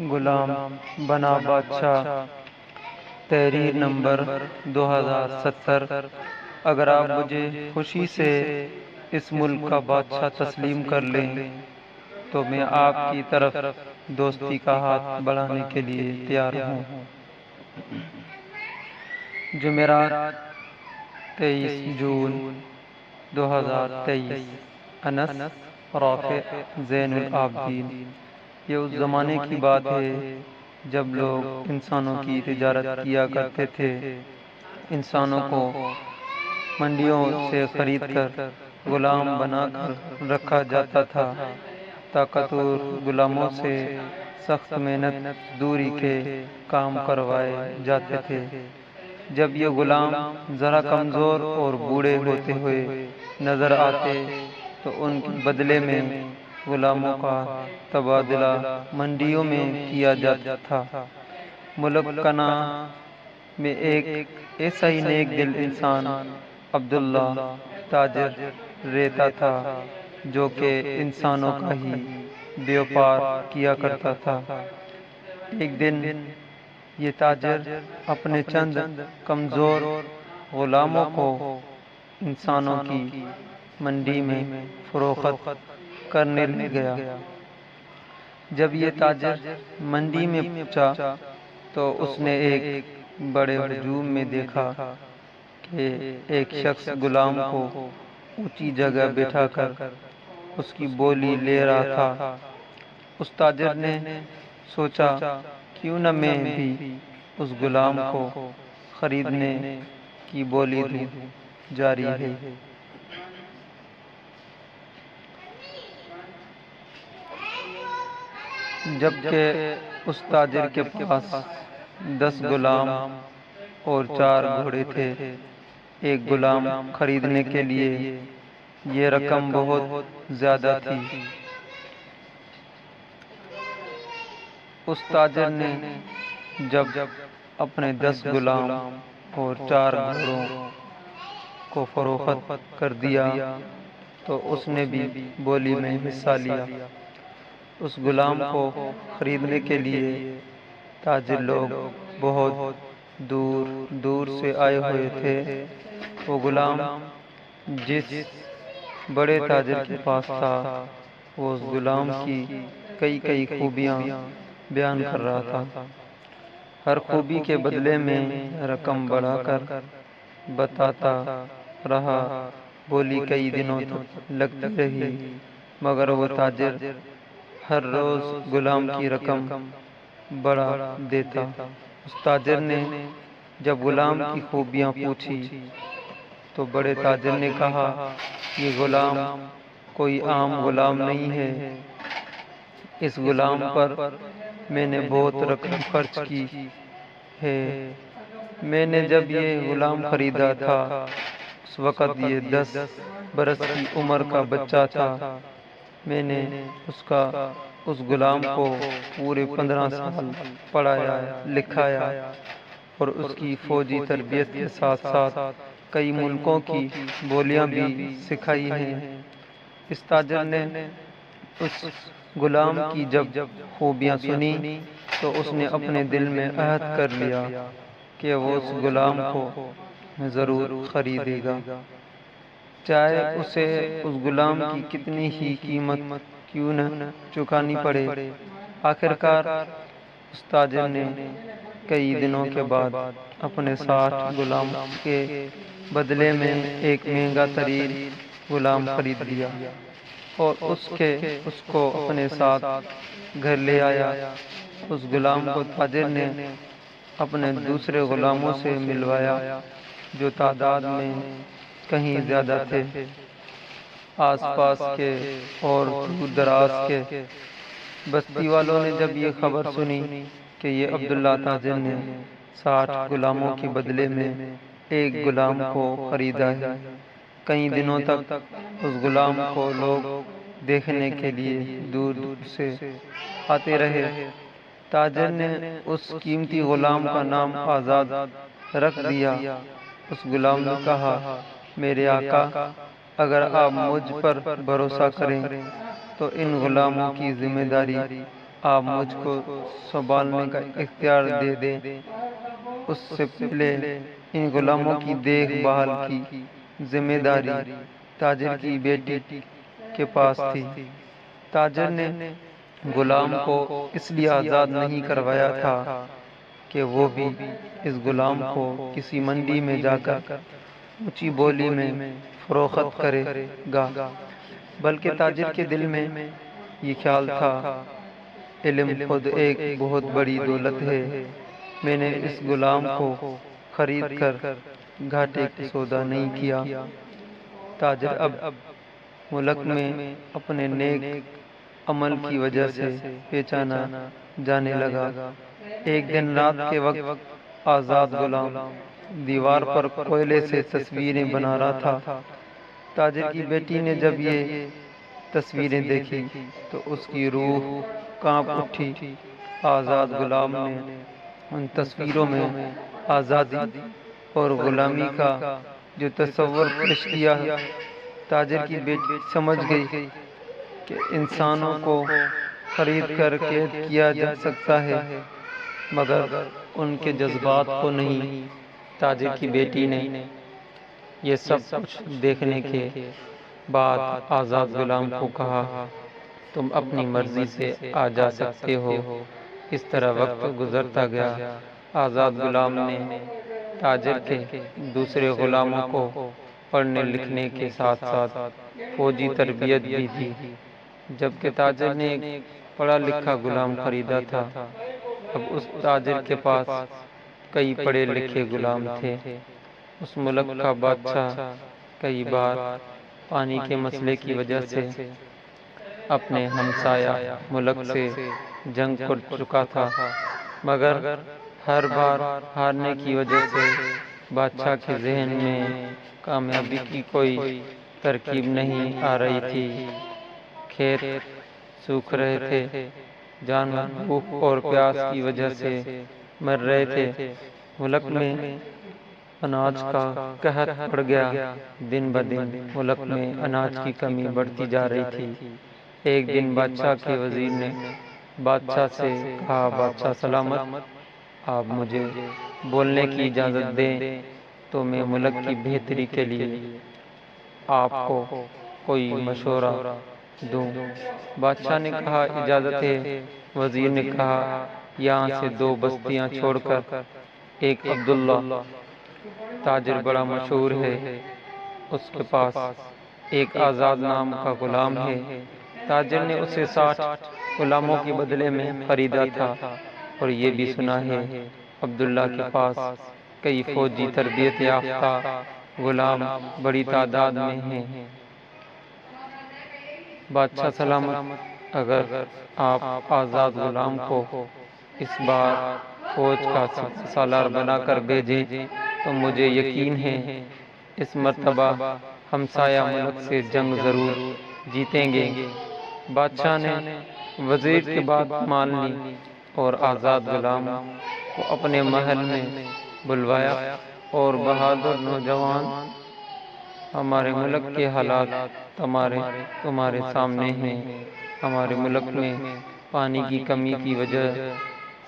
غلام بنا بادشاہ، تحریر نمبر 2070۔ اگر آپ مجھے خوشی سے اس ملک کا بادشاہ تسلیم کر لیں تو میں آپ کی طرف دوستی کا ہاتھ بڑھانے کے لیے تیار ہوں۔ جمعرات 23 جون 2023۔ انس رافع زین العابدین۔ یہ اس زمانے کی بات ہے جب لوگ انسانوں کی تجارت کیا کرتے تھے۔ انسانوں کو منڈیوں سے خرید کر غلام بنا کر رکھا جاتا تھا۔ طاقتور غلاموں سے سخت محنت مزدوری کے کام کروائے جاتے تھے۔ جب یہ غلام ذرا کمزور اور بوڑھے ہوتے ہوئے نظر آتے تو ان کے بدلے میں غلاموں کا تبادلہ منڈیوں میں کیا جاتا تھا۔ ملک کنا میں ایک ایسا ہی نیک دل انسان عبداللہ تاجر رہتا تھا جو کہ انسانوں کا ہی بیوپار کیا کرتا تھا۔ ایک دن یہ تاجر اپنے چند کمزور غلاموں کو انسانوں کی منڈی میں فروخت کرنے لے گیا۔ جب یہ تاجر منڈی میں پہنچا تو اس نے ایک بڑے ہجوم میں دیکھا کہ ایک شخص غلام کو اونچی جگہ بٹھا کر اس کی بولی لے رہا تھا۔ اس تاجر نے سوچا کیوں نہ میں بھی اس غلام کو خریدنے کی بولی دوں۔ جاری ہے۔ جبکہ اس تاجر کے پاس 10 غلام اور 4 گھوڑے تھے۔ ایک غلام خریدنے کے لیے یہ رقم بہت زیادہ تھی۔ اس تاجر نے جب اپنے 10 غلام اور 4 گھوڑوں کو فروخت کر دیا تو اس نے بھی بولی میں حصہ لیا۔ اس غلام کو خریدنے کے لیے تاجر لوگ بہت دور دور سے آئے ہوئے تھے۔ وہ غلام جس بڑے تاجر کے پاس تھا وہ اس غلام کی کئی خوبیاں بیان کر رہا تھا۔ ہر خوبی کے بدلے میں رقم بڑھا کر بتاتا رہا۔ بولی کئی دنوں تک لگتی رہی مگر وہ تاجر ہر روز غلام کی رقم بڑھا دیتا۔ اس تاجر نے جب غلام کی خوبیاں پوچھی تو بڑے تاجر نے کہا یہ غلام کوئی عام غلام نہیں ہے۔ اس غلام پر میں نے بہت رقم خرچ کی ہے۔ میں نے جب یہ غلام خریدا تھا اس وقت یہ 10 برس کی عمر کا بچہ تھا۔ میں نے اس غلام کو پورے 15 سال پڑھایا لکھایا اور اس کی فوجی تربیت کے ساتھ ساتھ کئی ملکوں کی بولیاں بھی سکھائی ہیں۔ اس تاجر نے اس غلام کی جب خوبیاں سنی تو اس نے اپنے دل میں عہد کر لیا کہ وہ اس غلام کو ضرور خریدے گا، چاہے اسے اس غلام کی کتنی ہی قیمت کیوں نہ چکانی پڑے۔ آخرکار اس تاجر نے کئی دنوں کے بعد اپنے 60 غلاموں کے بدلے میں ایک مہنگا ترین غلام خرید لیا اور اس کو اپنے ساتھ گھر لے آیا۔ اس غلام کو تاجر نے اپنے دوسرے غلاموں سے ملوایا جو تعداد میں کہیں زیادہ تھے۔ آس پاس کے اور دور دراز کے بستی والوں نے جب یہ خبر سنی کہ یہ عبداللہ تاجر نے 60 غلاموں کے بدلے میں ایک غلام کو خریدا ہے، کئی دنوں تک اس غلام کو لوگ دیکھنے کے لیے دور دور سے آتے رہے۔ تاجر نے اس قیمتی غلام کا نام آزاد رکھ دیا۔ اس غلام نے کہا میرے آقا اگر آپ مجھ پر بھروسہ کریں تو ان غلاموں کی ذمہ داری آپ مجھ کو سنبھالنے کا اختیار دے دیں۔ اس سے پہلے ان غلاموں کی دیکھ بھال کی ذمہ داری تاجر کی بیٹی کے پاس تھی۔ تاجر نے غلام کو اس لیے آزاد نہیں کروایا تھا کہ وہ بھی اس غلام کو کسی منڈی میں جا کر اونچی بولی میں فروخت کرے گا، بلکہ تاجر کے دل میں یہ خیال تھا، علم خود ایک بہت بڑی دولت ہے، میں نے اس غلام کو خرید کر گھاٹے کا سودا نہیں کیا۔ تاجر اب ملک میں اپنے نیک عمل کی وجہ سے پہچانا جانے لگا۔ ایک دن رات کے وقت آزاد غلام دیوار پر کوئلے سے تصویریں بنا رہا تھا۔ تاجر کی بیٹی نے جب یہ تصویریں دیکھی تو اس کی روح کانپ اٹھی۔ آزاد غلام نے ان تصویروں میں آزادی اور غلامی کا جو تصور پیش کیا، تاجر کی بیٹی سمجھ گئی کہ انسانوں کو خرید کر قید کیا جا سکتا ہے مگر ان کے جذبات کو نہیں۔ تاجر کی بیٹی نے یہ سب کچھ دیکھنے کے بعد آزاد غلام کو کہا، تم اپنی مرضی سے آ جا سکتے ہو۔ اس طرح وقت گزرتا گیا۔ آزاد غلام نے تاجر کے دوسرے غلاموں کو پڑھنے لکھنے کے ساتھ ساتھ فوجی تربیت بھی دی۔ جبکہ تاجر نے ایک پڑھا لکھا غلام خریدا تھا، اب اس تاجر کے پاس کئی پڑھے لکھے غلام تھے۔ اس ملک کا بادشاہ کئی بار پانی کے مسئلے کی وجہ سے اپنے ہمسایہ ملک سے جنگ کر چکا تھا، مگر ہر بار ہارنے کی وجہ سے بادشاہ کے ذہن میں کامیابی کی کوئی ترکیب نہیں آ رہی تھی۔ کھیت سوکھ رہے تھے، جانور بھوک اور پیاس کی وجہ سے مر رہے تھے، ملک میں اناج کا قحط پڑ گیا۔ دن بدن ملک میں اناج کی کمی بڑھتی جا رہی تھی۔ ایک دن بادشاہ کے وزیر نے بادشاہ سے کہا، بادشاہ سلامت، آپ مجھے بولنے کی اجازت دیں تو میں ملک کی بہتری کے لیے آپ کو کوئی مشورہ دوں۔ بادشاہ نے کہا، اجازت ہے۔ وزیر نے کہا، یہاں سے 2 بستیاں چھوڑ کر ایک عبداللہ تاجر بڑا مشہور ہے، اس کے پاس ایک آزاد نام کا غلام ہے۔ تاجر نے اسے 60 غلاموں کے بدلے میں خریدا تھا، اور یہ بھی سنا ہے عبداللہ کے پاس کئی فوجی تربیت یافتہ غلام بڑی تعداد میں ہیں۔ بادشاہ سلامت، اگر آپ آزاد غلام کو اس بار فوج کا سالار بنا کر بھیجیں تو مجھے یقین ہے اس مرتبہ ہمسایہ ملک سے جنگ ضرور جیتیں گے۔ بادشاہ نے وزیر کی بات مان لی اور آزاد غلام کو اپنے محل میں بلوایا اور بہادر نوجوان، ہمارے ملک کے حالات تمہارے سامنے ہیں۔ ہمارے ملک میں پانی کی کمی کی وجہ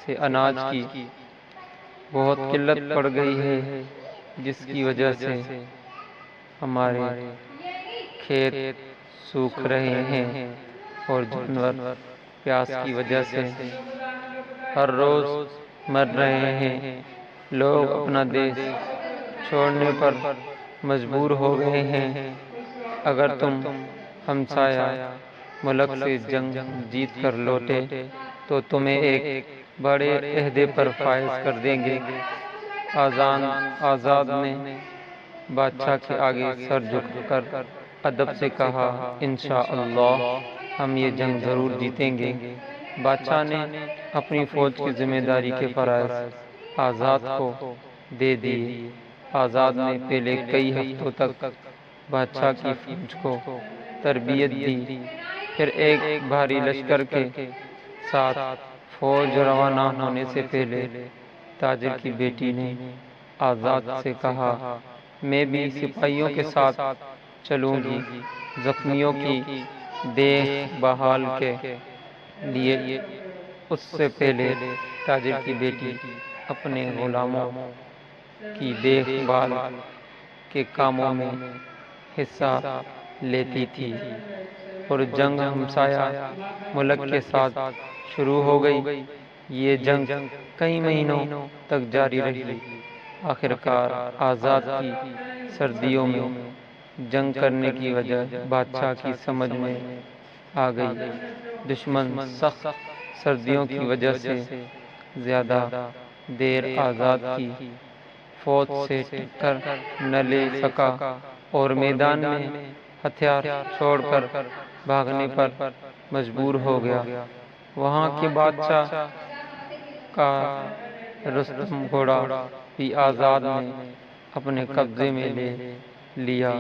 سے اناج کی بہت قلت پڑ گئی ہے، جس کی وجہ سے ہمارے کھیت سوکھ رہے ہیں اور جانور پیاس کی وجہ سے ہر روز مر رہے ہیں۔ لوگ اپنا دیش چھوڑنے پر مجبور ہو گئے ہیں۔ اگر تم ہمسایہ ملک سے جنگ جیت کر لوٹے تو تمہیں ایک بڑے عہدے پر فائز کر دیں گے۔ آزاد نے بادشاہ کے آگے سر جھکا کر ادب سے کہا، انشاءاللہ ہم یہ جنگ ضرور جیتیں گے۔ بادشاہ نے اپنی فوج کی ذمہ داری کے فرائض آزاد کو دے دیے۔ آزاد نے پہلے کئی ہفتوں تک بادشاہ کی فوج کو تربیت دی، پھر ایک بھاری لشکر کے ساتھ فوج روانہ ہونے سے پہلے تاجر کی بیٹی نے آزاد سے کہا، میں بھی سپاہیوں کے ساتھ چلوں گی، زخمیوں کی دیکھ بھال کے لیے اس سے پہلے تاجر کی بیٹی اپنے غلاموں کی دیکھ بھال کے کاموں میں حصہ لیتی تھی، اور جنگ ہمسایہ ملک کے ساتھ شروع ہو گئی۔ یہ جنگ کئی مہینوں تک جاری رہی۔ آخرکار آزاد کی سردیوں میں جنگ کرنے کی وجہ بادشاہ کی سمجھ میں آ گئی۔ دشمن سخت سردیوں کی وجہ سے زیادہ دیر آزاد کی فوج سے ٹکر نہ لے سکا اور میدان میں ہتھیار چھوڑ کر بھاگنے پر مجبور ہو گیا۔ وہاں کے بادشاہ کا رستم گھوڑا بھی آزاد نے اپنے قبضے میں لے لیا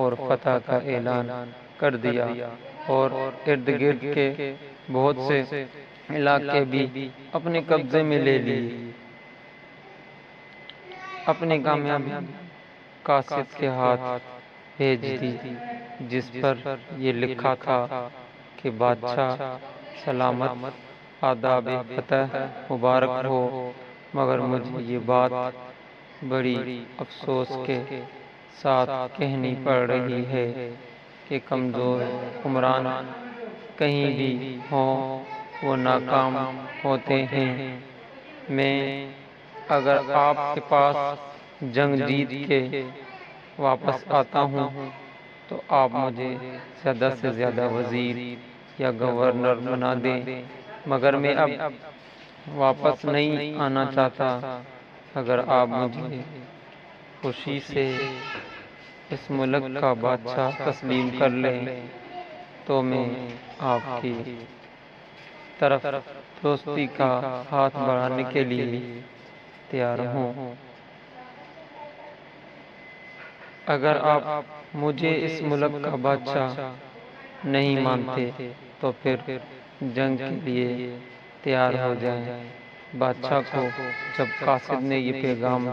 اور فتح کا اعلان کر دیا، اور ارد گرد کے بہت سے علاقے بھی اپنے قبضے میں لے لیے۔ اپنی کامیابی قاصد کے ہاتھ بھیج دی، جس پر یہ لکھا تھا کہ بادشاہ سلامت، آداب فتح مبارک ہو، مگر مجھے یہ بات بڑی افسوس کے ساتھ کہنی پڑ رہی ہے کہ کمزور حکمران کہیں بھی ہوں وہ ناکام ہوتے ہیں۔ میں اگر آپ کے پاس جنگ جیت کے واپس آتا ہوں تو آپ مجھے زیادہ سے زیادہ وزیر یا گورنر بنا دیں، مگر میں اب واپس نہیں آنا چاہتا۔ اگر آپ مجھے خوشی سے اس ملک کا بادشاہ تسلیم کر لیں تو میں آپ کی طرف دوستی کا ہاتھ بڑھانے کے لیے تیار ہوں۔ اگر آپ مجھے اس ملک کا بادشاہ نہیں مانتے تو پھر جنگ کے لیے تیار ہو جائیں۔ بادشاہ کو جب قاصد نے یہ پیغام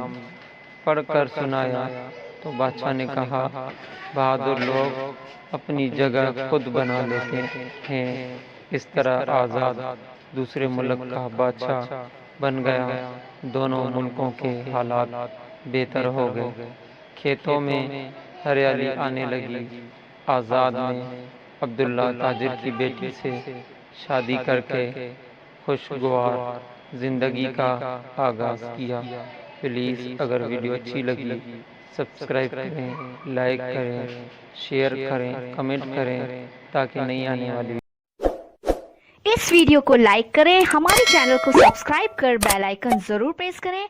پڑھ کر سنایا تو بادشاہ نے کہا، بہادر لوگ اپنی جگہ خود بنا لیتے ہیں۔ اس طرح آزاد دوسرے ملک کا بادشاہ بن گیا۔ دونوں ملکوں کے حالات بہتر ہو گئے۔ کھیتوں میں ہریالی آنے لگی۔ آزاد نے عبداللہ تاجر کی بیٹی سے شادی کر کے خوشگوار زندگی کا آغاز کیا۔ پلیز اگر ویڈیو اچھی لگی سبسکرائب کریں، لائک کریں، شیئر کریں، کمنٹ کریں تاکہ نئی آنے والی اس ویڈیو کو لائک کریں، ہمارے چینل کو سبسکرائب کر بیل آئیکن ضرور پریس کریں